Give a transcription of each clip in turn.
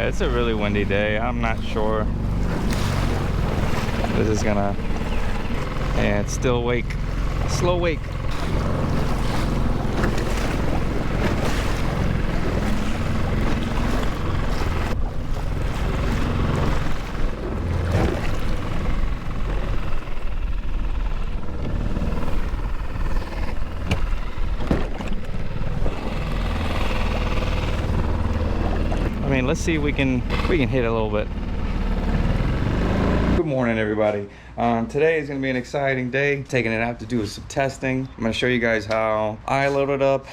Yeah, it's a really windy day. I'm not sure this is gonna... Yeah, it's still wake. Slow wake. I mean, let's see if we can hit a little bit. Good morning, everybody. Today is going to be an exciting day. Taking it out to do some testing. I'm going to show you guys how I load it up.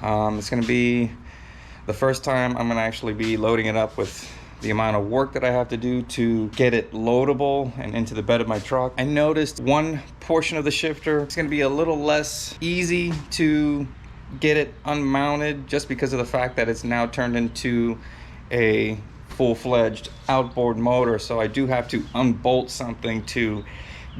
It's going to be the first time I'm going to actually be loading it up with the amount of work that I have to do to get it loadable and into the bed of my truck. I noticed one portion of the shifter is going to be a little less easy to get it unmounted, just because of the fact that it's now turned into a full-fledged outboard motor. So I do have to unbolt something to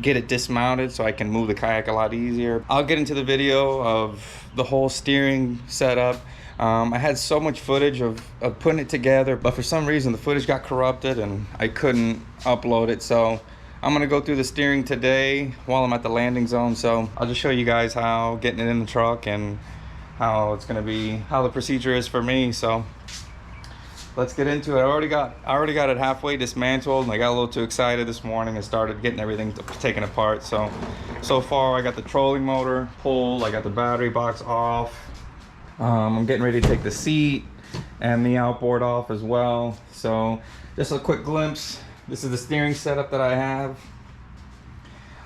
get it dismounted so I can move the kayak a lot easier. I'll get into the video of the whole steering setup. I had so much footage of putting it together, but for some reason the footage got corrupted and I couldn't upload it. So I'm gonna go through the steering today while I'm at the landing zone. So I'll just show you guys how getting it in the truck and how it's gonna be, how the procedure is for me. So let's get into it. I already got it halfway dismantled, and I got a little too excited this morning and started getting everything taken apart. So far I got the trolling motor pulled, I got the battery box off. I'm getting ready to take the seat and the outboard off as well. So just a quick glimpse. This is the steering setup that I have.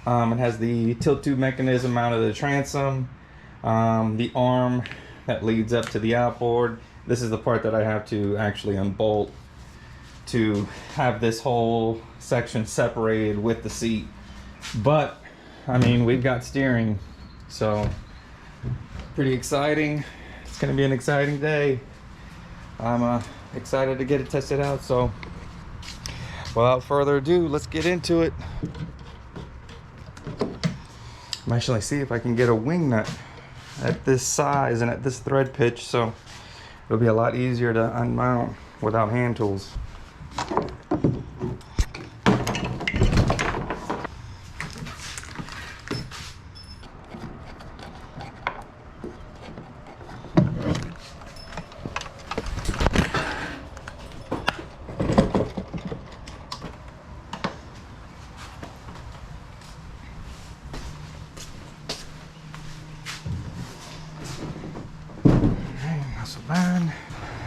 It has the tilt tube mechanism mounted to the transom, the arm that leads up to the outboard. This is the part that I have to actually unbolt to have this whole section separated with the seat. But I mean, we've got steering, so pretty exciting. It's gonna be an exciting day. I'm excited to get it tested out. So without further ado, let's get into it. I'm actually see if I can get a wing nut at this size and at this thread pitch, so it'll be a lot easier to unmount without hand tools.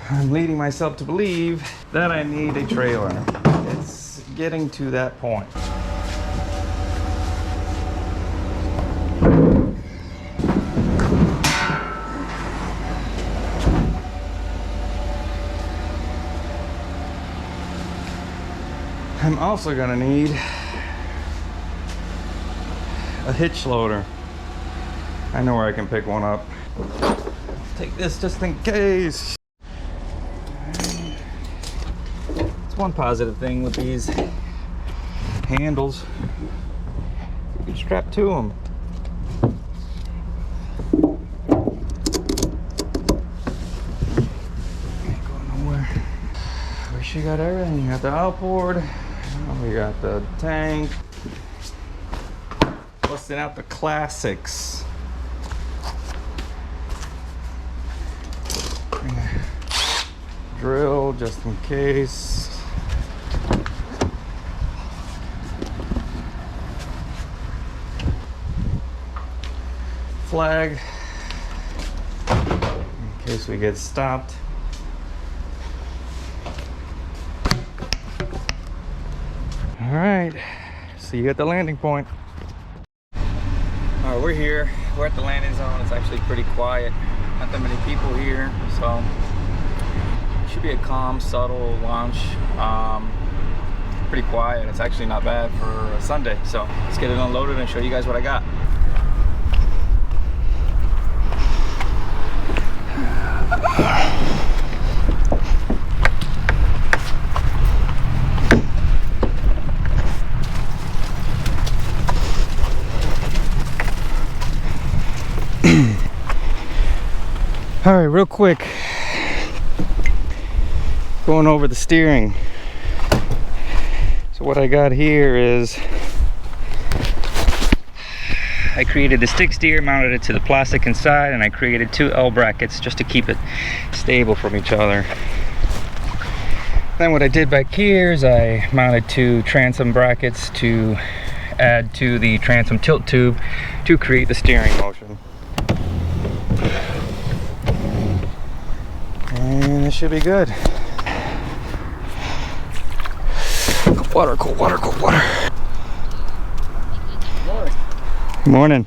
I'm leading myself to believe that I need a trailer. It's getting to that point. I'm also gonna need a hitch loader. I know where I can pick one up. Take this just in case. One positive thing with these handles, you can strap to them. Ain't going nowhere. Wish you got everything. You got the outboard, we got the tank, busting out the classics. Drill just in case. Flag in case we get stopped. All right, see you at the landing point. All right, we're here. We're at the landing zone. It's actually pretty quiet. Not that many people here, so it should be a calm, subtle launch. Pretty quiet. It's actually not bad for a Sunday. So let's get it unloaded and show you guys what I got. All right, real quick. going over the steering. So what I got here is I created the stick steer, mounted it to the plastic inside, and I created 2 L brackets just to keep it stable from each other. Then what I did back here is I mounted 2 transom brackets to add to the transom tilt tube to create the steering motion. And it should be good. Cold water, cold water, cold water. Good morning.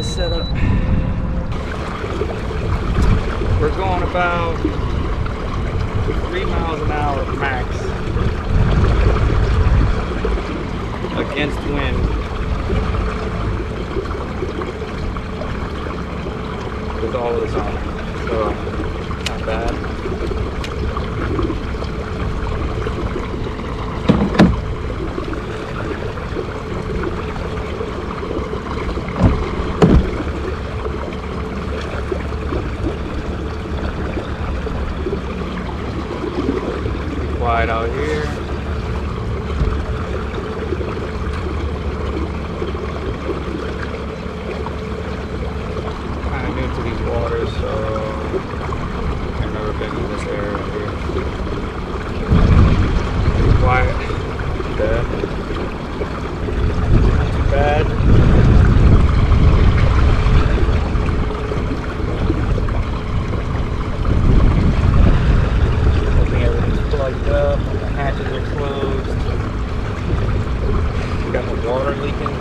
Setup. We're going about 3 miles an hour max against wind. With all of this on, so not bad. Quiet out here. Kind of new to these waters, so I've never been in this area here. Pretty quiet. Not bad. Not too bad. Plugged up, the hatches are closed. We got the water leaking.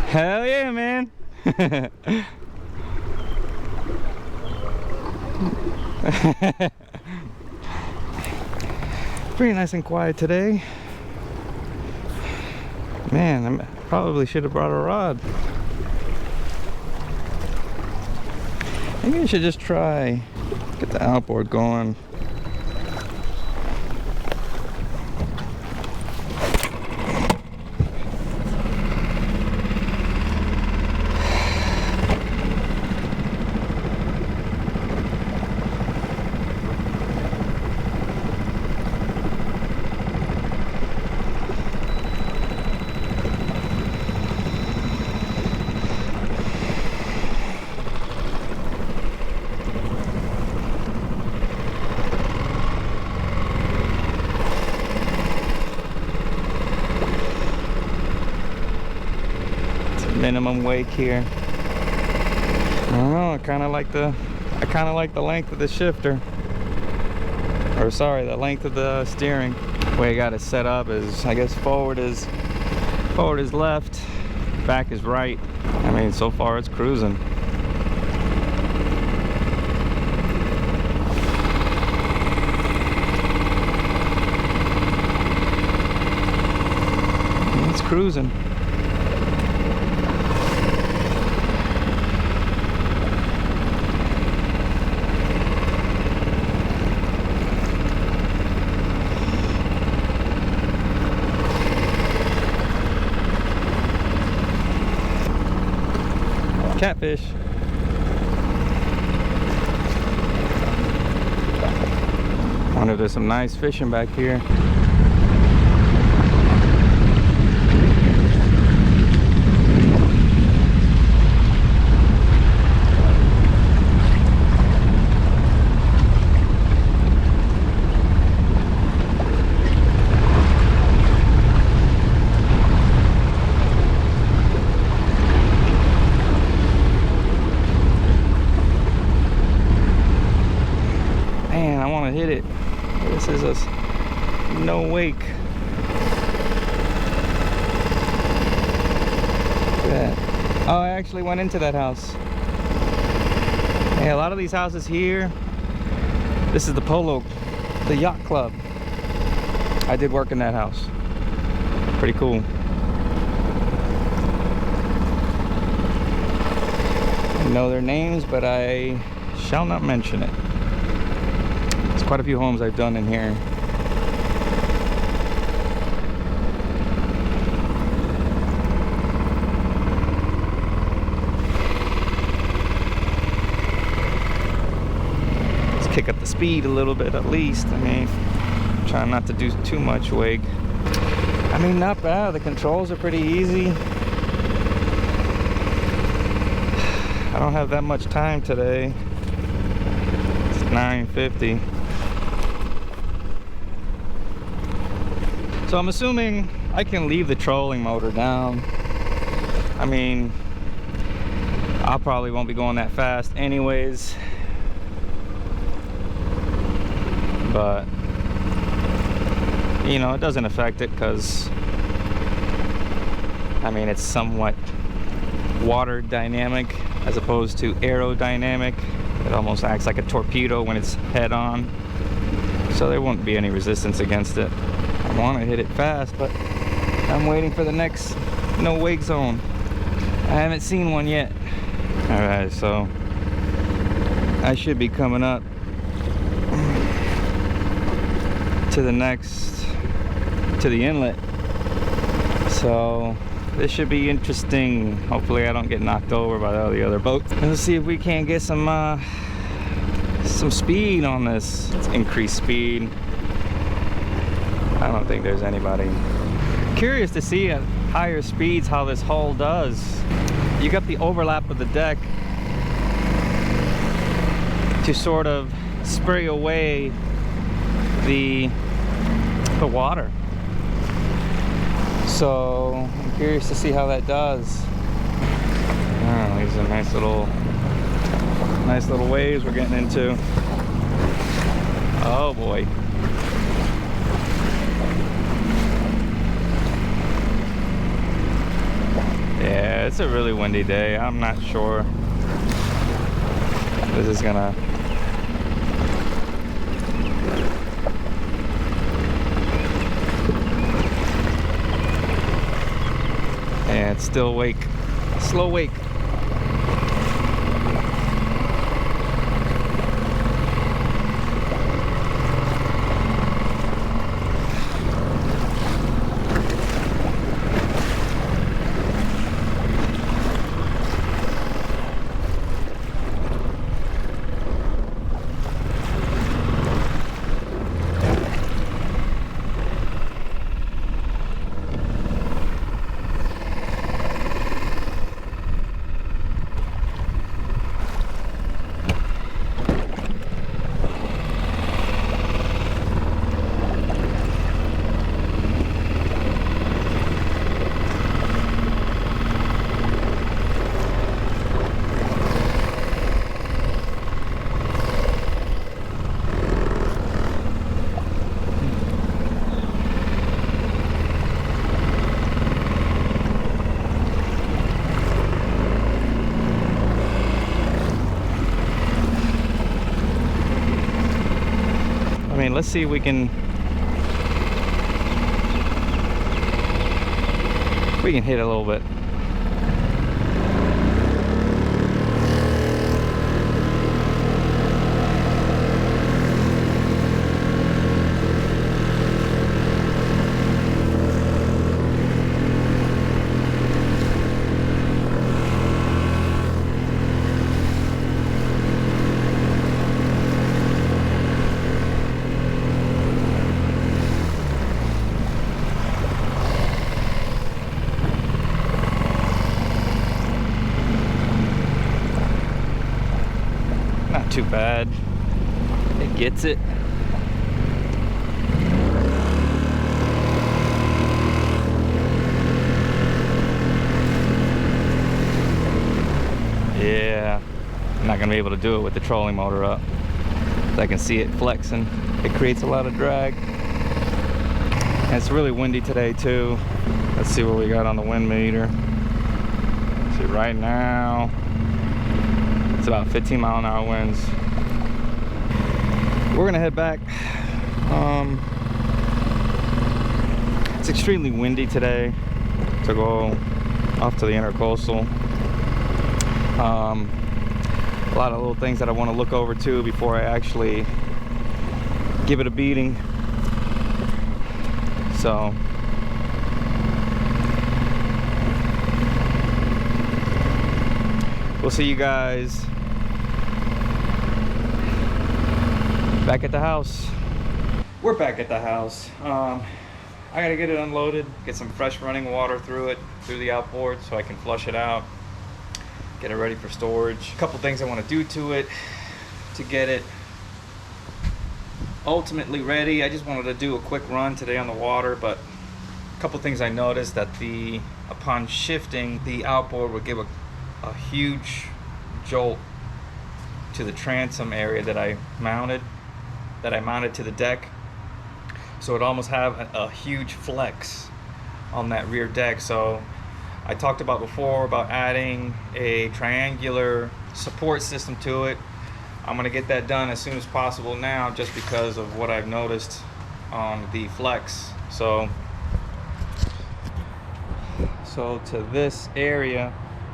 Hell yeah, man. Pretty nice and quiet today. Man, I probably should have brought a rod. Maybe I should just try get the outboard going. minimum wake here. I don't know, I kind of like the length of the shifter. Or sorry, the length of the steering. The way I got it set up is, I guess forward is left, back is right. I mean, so far it's cruising. It's cruising. Catfish. Wonder if there's some nice fishing back here. Hit it. This is a no wake. Look at that. Oh, I actually went into that house. Hey, a lot of these houses here, this is the Polo, the yacht club. I did work in that house. Pretty cool. I know their names, but I shall not mention it. Quite a few homes I've done in here. Let's kick up the speed a little bit at least. I mean, trying not to do too much wake. I mean, not bad. The controls are pretty easy. I don't have that much time today. It's 9:50. So I'm assuming I can leave the trolling motor down. I mean, I probably won't be going that fast anyways. But, you know, it doesn't affect it because, I mean, it's somewhat water dynamic as opposed to aerodynamic. It almost acts like a torpedo when it's head on. So there won't be any resistance against it. I want to hit it fast, but I'm waiting for the next no wake zone. I haven't seen one yet. Alright, so I should be coming up to the inlet. So this should be interesting. Hopefully I don't get knocked over by all the other boats. Let's see if we can't get some speed on this. Let's increase speed. I don't think there's anybody. Curious to see at higher speeds how this hull does. You got the overlap of the deck to sort of spray away the water. So I'm curious to see how that does. Oh, these are nice little waves we're getting into. Oh boy. Yeah, it's a really windy day. I'm not sure this is gonna... Yeah, it's still wake. Slow wake. let's see if we can hit a little bit. Too bad. It gets it. Yeah, I'm not gonna be able to do it with the trolling motor up. I can see it flexing. It creates a lot of drag. And it's really windy today too. Let's see what we got on the wind meter. See right now. It's about 15 mile an hour winds. We're gonna head back. It's extremely windy today to go off to the intercoastal. A lot of little things that I want to look over too before I actually give it a beating. So we'll see you guys back at the house. We're back at the house. I gotta get it unloaded, get some fresh running water through it, through the outboard, so I can flush it out, get it ready for storage. A couple things I want to do to it to get it ultimately ready. I just wanted to do a quick run today on the water, but a couple things I noticed that upon shifting, the outboard would give a huge jolt to the transom area that I mounted to the deck. So it almost have a huge flex on that rear deck. So I talked about before about adding a triangular support system to it. I'm gonna get that done as soon as possible now, just because of what I've noticed on the flex. So to this area,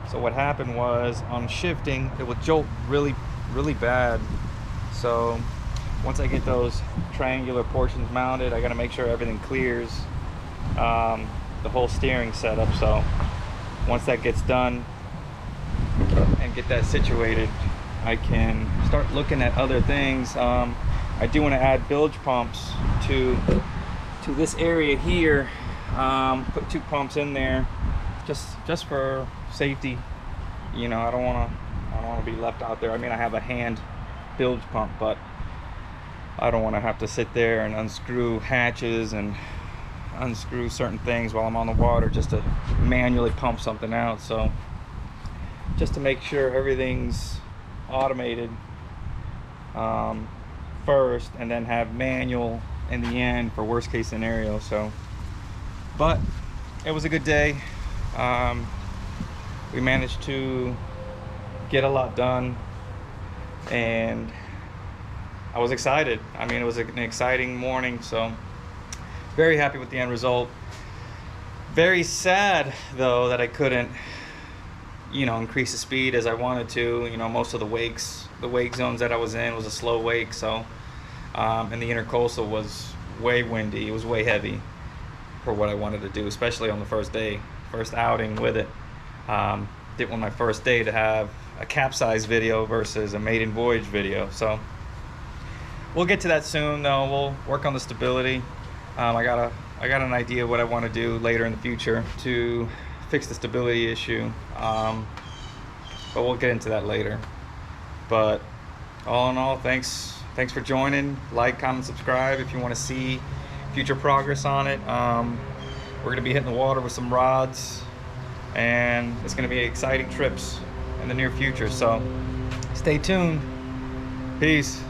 so what happened was on shifting, it would jolt really bad. So once I get those triangular portions mounted, I gotta make sure everything clears, the whole steering setup. So once that gets done and get that situated, I can start looking at other things. I do want to add bilge pumps to this area here. Put 2 pumps in there just for safety. You know, I don't want to be left out there. I mean, I have a hand bilge pump, but I don't want to have to sit there and unscrew hatches and unscrew certain things while I'm on the water just to manually pump something out. So just to make sure everything's automated first, and then have manual in the end for worst case scenario. So, but it was a good day. We managed to get a lot done, and I was excited. I mean, it was an exciting morning, so very happy with the end result. Very sad though that I couldn't, you know, increase the speed as I wanted to. You know, most of the wake zones that I was in was a slow wake, so and the intercoastal was way windy. It was way heavy for what I wanted to do, especially on the first outing with it. Didn't want my first day to have a capsize video versus a Maiden Voyage video. So we'll get to that soon though. We'll work on the stability. I got an idea of what I want to do later in the future to fix the stability issue, but we'll get into that later. But all in all, thanks for joining. Like, comment, subscribe if you want to see future progress on it. We're going to be hitting the water with some rods, and it's going to be exciting trips in the near future, so stay tuned. Peace.